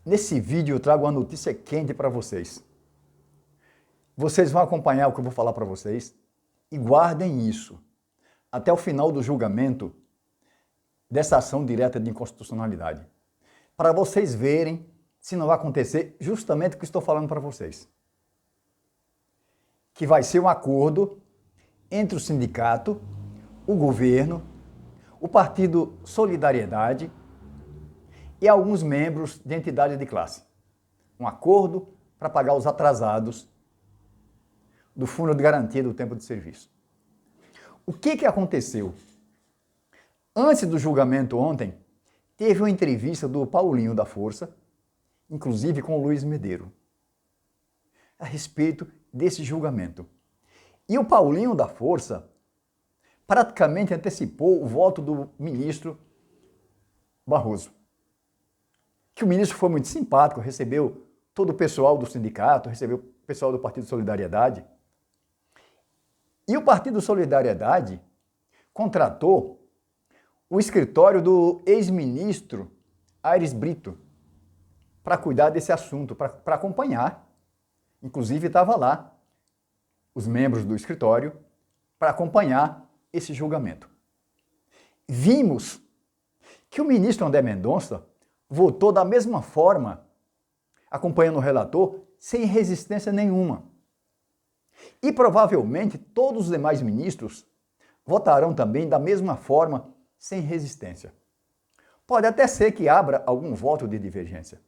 Nesse vídeo eu trago uma notícia quente para vocês. Vocês vão acompanhar o que eu vou falar para vocês e guardem isso até o final do julgamento dessa ação direta de inconstitucionalidade, para vocês verem se não vai acontecer justamente o que estou falando para vocês. Que vai ser um acordo entre o sindicato, o governo, o Partido Solidariedade e alguns membros de entidades de classe. Um acordo para pagar os atrasados do Fundo de Garantia do Tempo de Serviço. O que aconteceu? Antes do julgamento ontem, teve uma entrevista do Paulinho da Força, inclusive com o Luiz Medeiros, a respeito desse julgamento. E o Paulinho da Força praticamente antecipou o voto do ministro Barroso. Que o ministro foi muito simpático, recebeu todo o pessoal do sindicato, recebeu o pessoal do Partido Solidariedade. E o Partido Solidariedade contratou o escritório do ex-ministro Aires Brito para cuidar desse assunto, para acompanhar. Inclusive estava lá os membros do escritório para acompanhar esse julgamento. Vimos que o ministro André Mendonça votou da mesma forma, acompanhando o relator, sem resistência nenhuma. E provavelmente todos os demais ministros votarão também da mesma forma, sem resistência. Pode até ser que abra algum voto de divergência,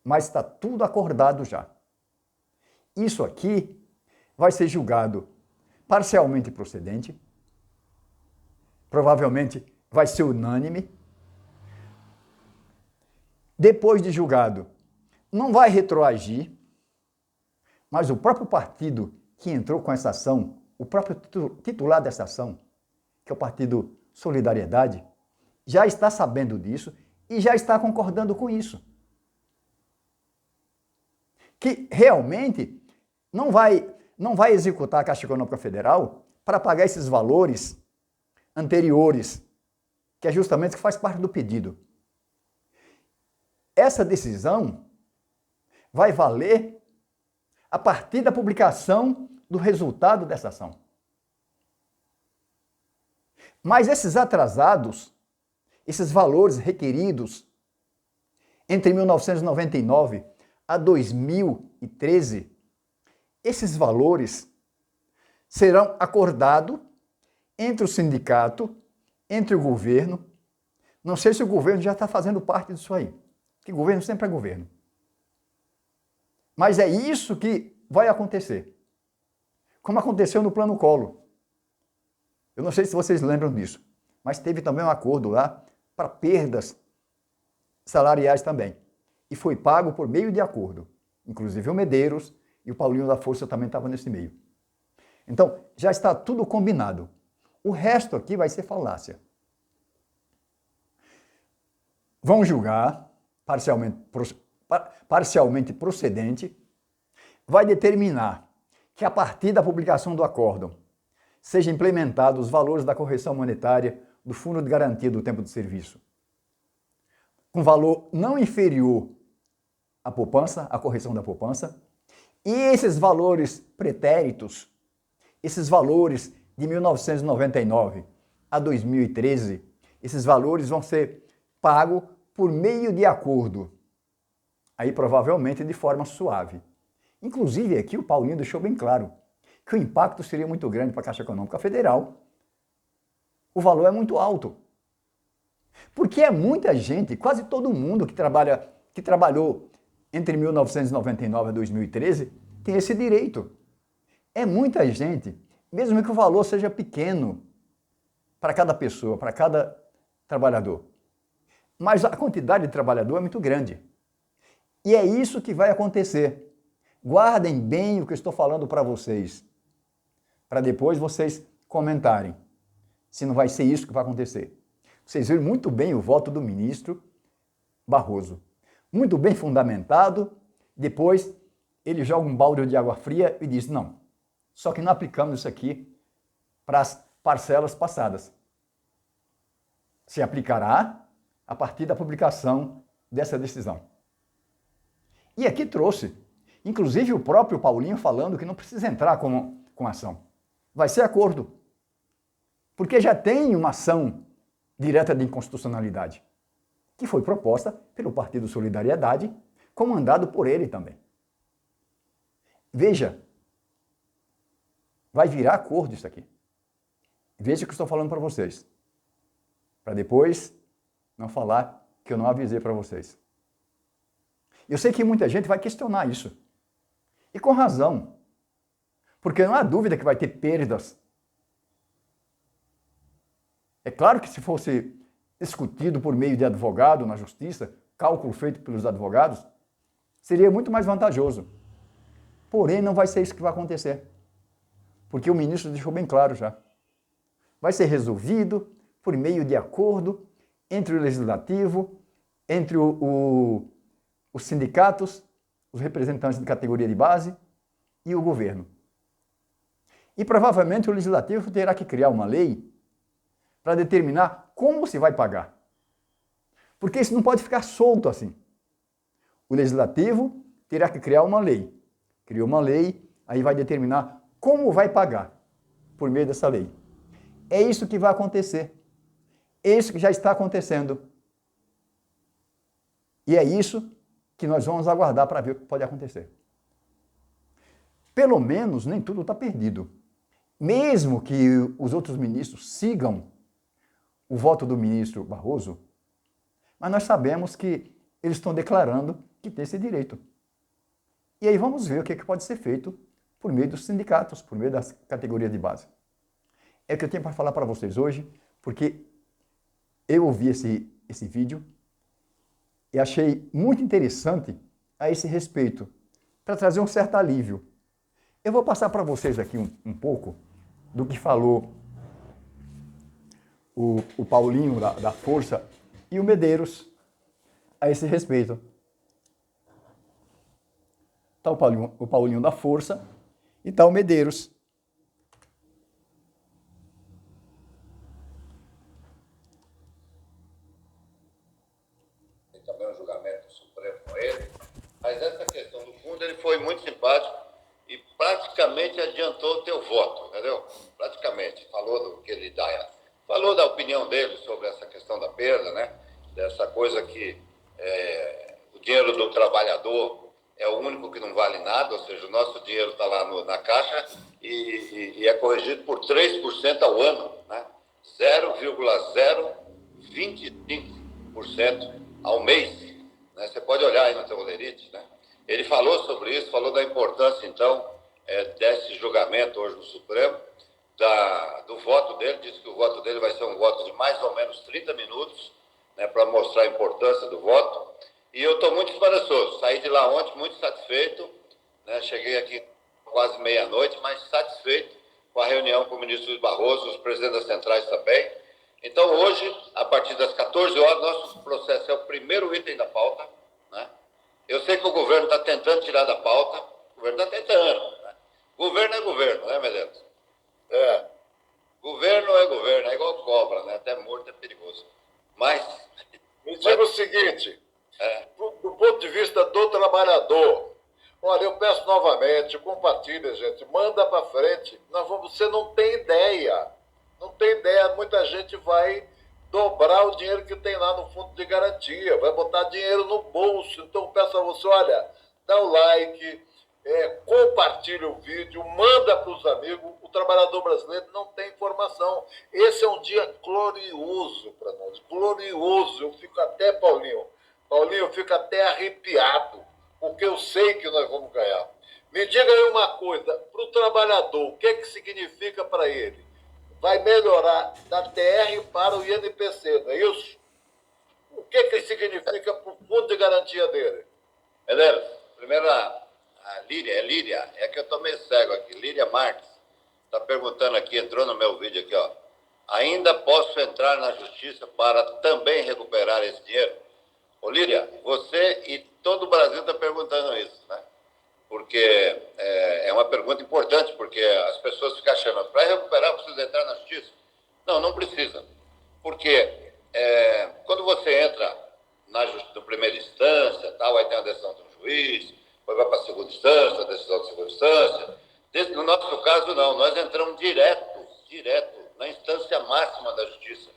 mas está tudo acordado já. Isso aqui vai ser julgado parcialmente procedente, provavelmente vai ser unânime. Depois de julgado, não vai retroagir, mas o próprio partido que entrou com essa ação, o próprio titular dessa ação, que é o Partido Solidariedade, já está sabendo disso e já está concordando com isso. Que realmente não vai executar a Caixa Econômica Federal para pagar esses valores anteriores, que é justamente o que faz parte do pedido. Essa decisão vai valer a partir da publicação do resultado dessa ação. Mas esses atrasados, esses valores requeridos entre 1999 a 2013, esses valores serão acordados entre o sindicato, entre o governo. Não sei se o governo já está fazendo parte disso aí, porque governo sempre é governo. Mas é isso que vai acontecer. Como aconteceu no Plano Collor. Eu não sei se vocês lembram disso, mas teve também um acordo lá para perdas salariais também. E foi pago por meio de acordo. Inclusive o Medeiros e o Paulinho da Força também estavam nesse meio. Então, já está tudo combinado. O resto aqui vai ser falácia. Vão julgar, parcialmente procedente, vai determinar que a partir da publicação do acórdão sejam implementados os valores da correção monetária do Fundo de Garantia do Tempo de Serviço, com valor não inferior à poupança, à correção da poupança, e esses valores pretéritos, esses valores de 1999 a 2013, esses valores vão ser pagos por meio de acordo, aí provavelmente de forma suave. Inclusive aqui o Paulinho deixou bem claro que o impacto seria muito grande para a Caixa Econômica Federal. O valor é muito alto. Porque é muita gente, quase todo mundo que trabalhou entre 1999 e 2013 tem esse direito. É muita gente, mesmo que o valor seja pequeno para cada pessoa, para cada trabalhador. Mas a quantidade de trabalhador é muito grande. E é isso que vai acontecer. Guardem bem o que eu estou falando para vocês, para depois vocês comentarem se não vai ser isso que vai acontecer. Vocês viram muito bem o voto do ministro Barroso. Muito bem fundamentado. Depois ele joga um balde de água fria e diz, não, só que não aplicamos isso aqui para as parcelas passadas. Se aplicará a partir da publicação dessa decisão. E aqui trouxe, inclusive o próprio Paulinho falando que não precisa entrar com ação. Vai ser acordo. Porque já tem uma ação direta de inconstitucionalidade, que foi proposta pelo Partido Solidariedade, comandado por ele também. Veja, vai virar acordo isso aqui. Veja o que eu estou falando para vocês. Para depois não falar que eu não avisei para vocês. Eu sei que muita gente vai questionar isso. E com razão. Porque não há dúvida que vai ter perdas. É claro que se fosse discutido por meio de advogado na justiça, cálculo feito pelos advogados, seria muito mais vantajoso. Porém, não vai ser isso que vai acontecer. Porque o ministro deixou bem claro já. Vai ser resolvido por meio de acordo entre o legislativo, entre os sindicatos, os representantes de categoria de base e o governo. E provavelmente o legislativo terá que criar uma lei para determinar como se vai pagar. Porque isso não pode ficar solto assim. O legislativo terá que criar uma lei. Criou uma lei, aí vai determinar como vai pagar por meio dessa lei. É isso que vai acontecer. É isso que já está acontecendo. E é isso que nós vamos aguardar para ver o que pode acontecer. Pelo menos nem tudo está perdido. Mesmo que os outros ministros sigam o voto do ministro Barroso, mas nós sabemos que eles estão declarando que tem esse direito. E aí vamos ver o que pode ser feito por meio dos sindicatos, por meio das categorias de base. É o que eu tenho para falar para vocês hoje, porque eu ouvi esse vídeo e achei muito interessante a esse respeito, para trazer um certo alívio. Eu vou passar para vocês aqui um pouco do que falou o Paulinho da Força e o Medeiros a esse respeito. Está o Paulinho da Força e está o Medeiros. Tem também um julgamento do Supremo com ele, mas essa questão do fundo, ele foi muito simpático e praticamente adiantou o teu voto, entendeu? Praticamente, falou do que ele dá, falou da opinião dele sobre essa questão da perda, né? Dessa coisa que o dinheiro do trabalhador é o único que não vale nada, ou seja, o nosso dinheiro está lá na caixa e é corrigido por 3% ao ano, né? 0,025% ao mês, né? Você pode olhar aí no teu Olerite, né? Ele falou sobre isso, falou da importância, então, desse julgamento hoje no Supremo, do voto dele, disse que o voto dele vai ser um voto de mais ou menos 30 minutos, né, para mostrar a importância do voto. E eu estou muito esperançoso. Saí de lá ontem muito satisfeito, né, cheguei aqui quase meia-noite, mas satisfeito com a reunião com o ministro Luiz Barroso, os presidentes das centrais também. Então, hoje, a partir das 14 horas, nosso processo é o primeiro item da pauta, né? Eu sei que o governo está tentando tirar da pauta, o governo está tentando, né? Governo é governo, né, Medeiros? Governo é governo, é igual cobra, né? Até morto é perigoso. Mas... Me diga o seguinte, do ponto de vista do trabalhador, olha, eu peço novamente, compartilha, gente, manda para frente. Você não tem ideia, muita gente vai dobrar o dinheiro que tem lá no fundo de garantia, vai botar dinheiro no bolso. Então peço a você, olha, dá o like, compartilha o vídeo, manda para os amigos. O trabalhador brasileiro não tem informação. Esse é um dia glorioso para nós, glorioso. Eu fico até, Paulinho, eu fico até arrepiado, porque eu sei que nós vamos ganhar. Me diga aí uma coisa, para o trabalhador, o que significa para ele? Vai melhorar da TR para o INPC, não é isso? O que significa para o fundo de garantia dele? Medeiros, primeiro a Líria, é que eu estou meio cego aqui, Líria Marques, está perguntando aqui, entrou no meu vídeo aqui, ó. Ainda posso entrar na justiça para também recuperar esse dinheiro? Ô Líria, você e todo o Brasil está perguntando isso, né? Porque é uma pergunta importante, porque as pessoas ficam achando, para recuperar precisa entrar na justiça? Não, não precisa. Porque quando você entra na primeira instância, tal, aí tem a decisão de um juiz, depois vai para a segunda instância, decisão de segunda instância. No nosso caso, não. Nós entramos direto na instância máxima da justiça,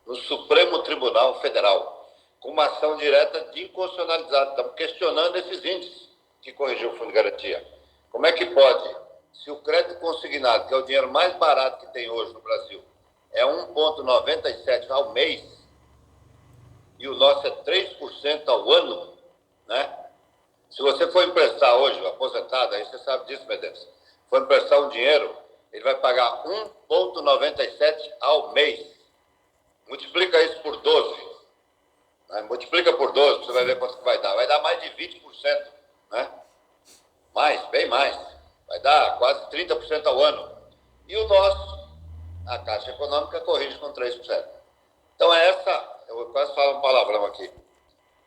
no Supremo Tribunal Federal, com uma ação direta de inconstitucionalidade. Estamos questionando esses índices que corrigiu o Fundo de Garantia. Como é que pode, se o crédito consignado, que é o dinheiro mais barato que tem hoje no Brasil, é 1,97 ao mês, e o nosso é 3% ao ano, né? Se você for emprestar hoje, aposentado, aí você sabe disso, Medeiros, for emprestar um dinheiro, ele vai pagar 1,97 ao mês. Multiplica isso por 12. Né? Multiplica por 12, você vai ver quanto que vai dar. Vai dar mais de 20%. Né? Bem mais. Vai dar quase 30% ao ano. E o nosso, a Caixa Econômica corrige com 3%. Então é essa, eu quase falo um palavrão aqui,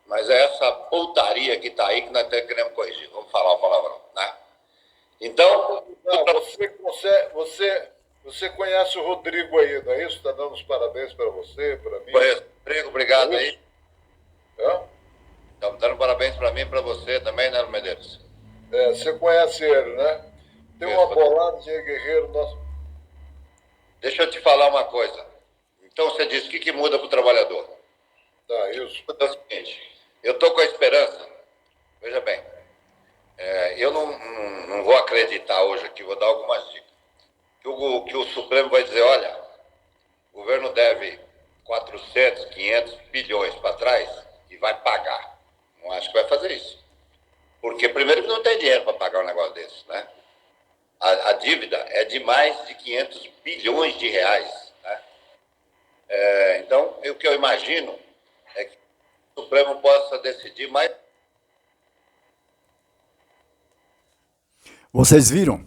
mas é essa putaria que está aí que nós queremos corrigir. Vamos falar o palavrão, né? Então... Você conhece o Rodrigo aí, não é isso? Está dando os parabéns para você, para mim. Conheço. Rodrigo, obrigado aí. Estamos dando parabéns para mim e para você também, né, Medeiros? Você conhece ele, né? Tem uma bolada de Guerreiro nosso. Deixa eu te falar uma coisa. Então você disse, o que muda para o trabalhador? Tá, isso. É o seguinte, eu estou com a esperança, veja bem, eu não vou acreditar hoje aqui, vou dar algumas dicas, que o Supremo vai dizer, olha, o governo deve 400, 500 bilhões para trás e vai pagar. Não acho que vai fazer isso. Porque primeiro que não tem dinheiro para pagar um negócio desse, né? A dívida é de mais de 500 bilhões de reais. Né? Então, o que eu imagino é que o Supremo possa decidir mais. Vocês viram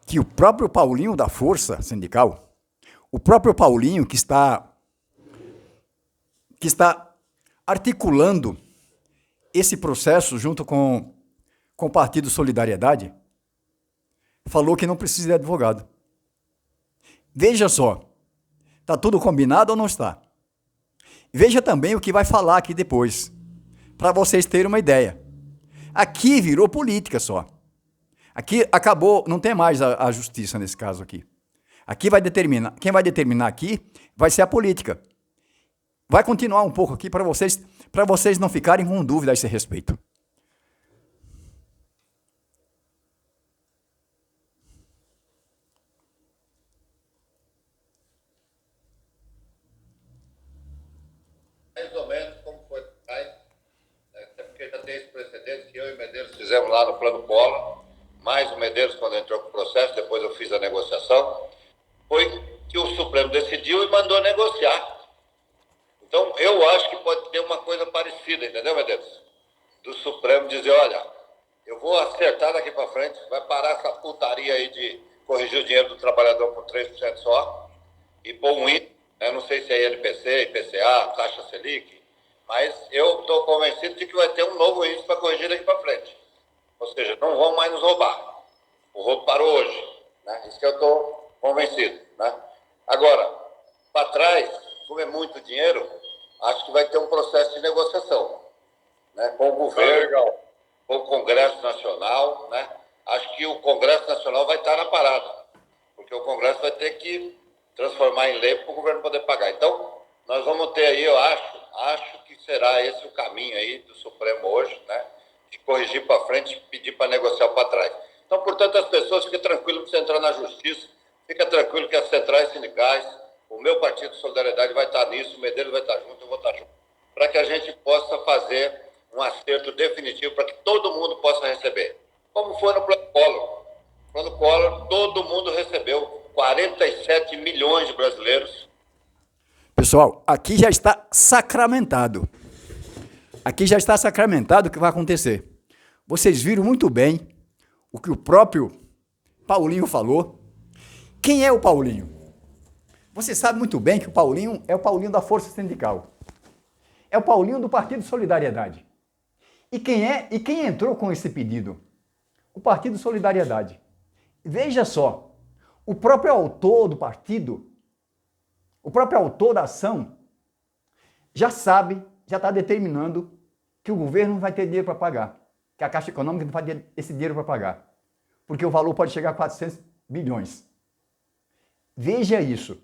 que o próprio Paulinho da Força Sindical, o próprio Paulinho que está articulando esse processo junto com o Partido Solidariedade, falou que não precisa de advogado. Veja só, está tudo combinado ou não está? Veja também o que vai falar aqui depois, para vocês terem uma ideia. Aqui virou política só. Aqui acabou, não tem mais a justiça nesse caso aqui. Aqui vai determinar, quem vai determinar aqui vai ser a política. Vai continuar um pouco aqui para vocês não ficarem com dúvida a esse respeito. Mais ou menos como foi atrás, até porque já tem esse precedente que eu e o Medeiros fizemos lá no Plano Collor, mais o Medeiros quando entrou com o processo, depois eu fiz a negociação, foi que o Supremo decidiu e mandou negociar. Então, eu acho que pode ter uma coisa parecida, entendeu, Medeiros? Do Supremo dizer, olha, eu vou acertar daqui para frente, vai parar essa putaria aí de corrigir o dinheiro do trabalhador com 3% só e pôr um índice, eu não sei se é INPC, IPCA, taxa Selic, mas eu estou convencido de que vai ter um novo índice para corrigir daqui para frente. Ou seja, não vão mais nos roubar. O roubo parou hoje, né? Isso que eu estou convencido, né? Agora, para trás, como é muito dinheiro, acho que vai ter um processo de negociação, né? Com o governo, com o Congresso Nacional, né? Acho que o Congresso Nacional vai estar na parada, porque o Congresso vai ter que transformar em lei para o governo poder pagar. Então, nós vamos ter aí, eu acho que será esse o caminho aí do Supremo hoje, né? De corrigir para frente e pedir para negociar para trás. Então, portanto, as pessoas fiquem tranquilas para você entrar na justiça, fica tranquilo que as centrais sindicais, o meu Partido Solidariedade vai estar nisso, o Medeiros vai estar junto, eu vou estar junto, para que a gente possa fazer um acerto definitivo para que todo mundo possa receber. Como foi no Plano Collor. No Plano Collor, todo mundo recebeu, 47 milhões de brasileiros. Pessoal, aqui já está sacramentado. Aqui já está sacramentado o que vai acontecer. Vocês viram muito bem o que o próprio Paulinho falou. Quem é o Paulinho? Você sabe muito bem que o Paulinho é o Paulinho da Força Sindical. É o Paulinho do Partido Solidariedade. E quem entrou com esse pedido? O Partido Solidariedade. Veja só, o próprio autor do partido, o próprio autor da ação, já sabe, já está determinando que o governo não vai ter dinheiro para pagar. que a Caixa Econômica não vai ter esse dinheiro para pagar, porque o valor pode chegar a 400 bilhões. Veja isso.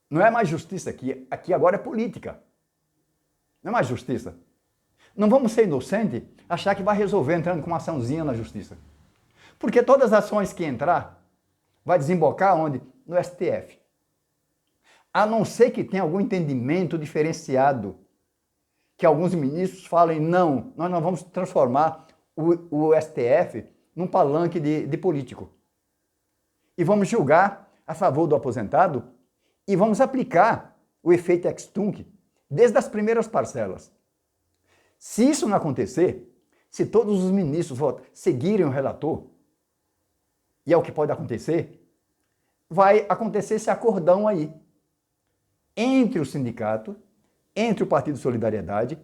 Não é mais justiça aqui, aqui agora é política. Não é mais justiça. Não vamos ser inocentes, achar que vai resolver entrando com uma açãozinha na justiça. Porque todas as ações que entrar, vai desembocar onde? No STF. A não ser que tenha algum entendimento diferenciado, que alguns ministros falem, não, nós não vamos transformar o STF num palanque de político. E vamos julgar a favor do aposentado e vamos aplicar o efeito ex-tunc desde as primeiras parcelas. Se isso não acontecer, se todos os ministros seguirem o relator, e é o que pode acontecer, vai acontecer esse acordão aí, entre o sindicato, entre o Partido Solidariedade,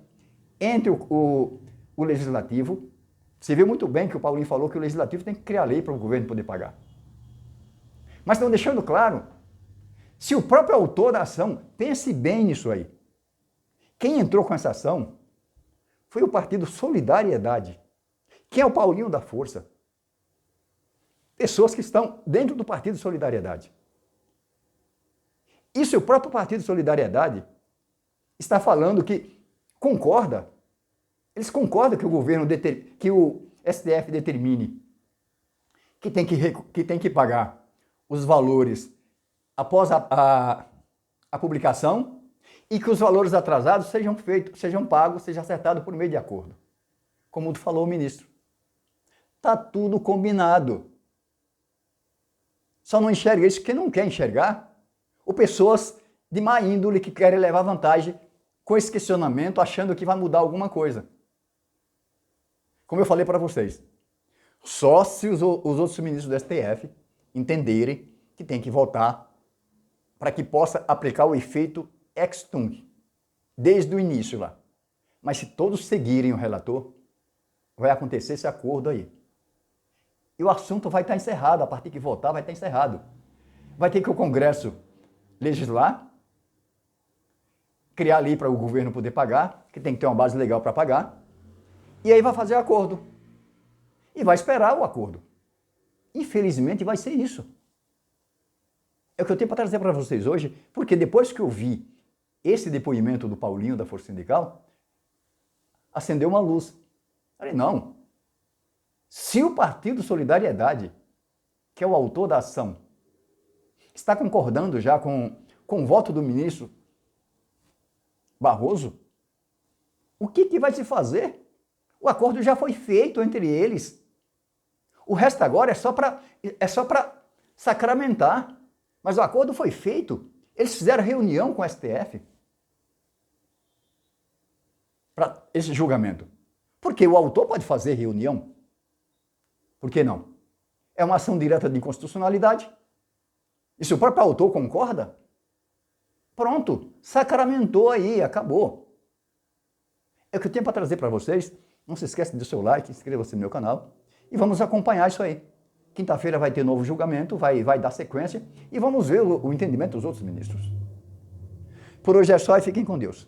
entre o Legislativo. Você viu muito bem que o Paulinho falou que o Legislativo tem que criar lei para o governo poder pagar. Mas estão deixando claro, se o próprio autor da ação, pense bem nisso aí. Quem entrou com essa ação foi o Partido Solidariedade. Quem é o Paulinho da Força? Pessoas que estão dentro do Partido Solidariedade. E se o próprio Partido Solidariedade está falando que concorda, eles concordam que o governo, que o STF determine que tem que pagar os valores após a publicação e que os valores atrasados sejam pagos, seja acertado por meio de acordo. Como falou o ministro. Está tudo combinado. Só não enxerga isso quem não quer enxergar, ou pessoas de má índole que querem levar vantagem com esse questionamento, achando que vai mudar alguma coisa. Como eu falei para vocês, só se os outros ministros do STF entenderem que tem que votar para que possa aplicar o efeito ex-tunc, desde o início lá. Mas se todos seguirem o relator, vai acontecer esse acordo aí. E o assunto vai estar encerrado, a partir que votar vai estar encerrado. Vai ter que o Congresso legislar, criar lei para o governo poder pagar, que tem que ter uma base legal para pagar, e aí vai fazer acordo. E vai esperar o acordo. Infelizmente vai ser isso. É o que eu tenho para trazer para vocês hoje, porque depois que eu vi esse depoimento do Paulinho da Força Sindical, acendeu uma luz. Falei, não. Se o Partido Solidariedade, que é o autor da ação, está concordando já com o voto do ministro Barroso, o que vai se fazer? O acordo já foi feito entre eles. O resto agora é só para sacramentar. Mas o acordo foi feito. Eles fizeram reunião com o STF para esse julgamento. Porque o autor pode fazer reunião. Por que não? É uma ação direta de inconstitucionalidade. E se o próprio autor concorda, pronto, sacramentou aí, acabou. É o que eu tenho para trazer para vocês. Não se esqueça do seu like, inscreva-se no meu canal e vamos acompanhar isso aí. Quinta-feira vai ter novo julgamento, vai dar sequência e vamos ver o entendimento dos outros ministros. Por hoje é só e fiquem com Deus.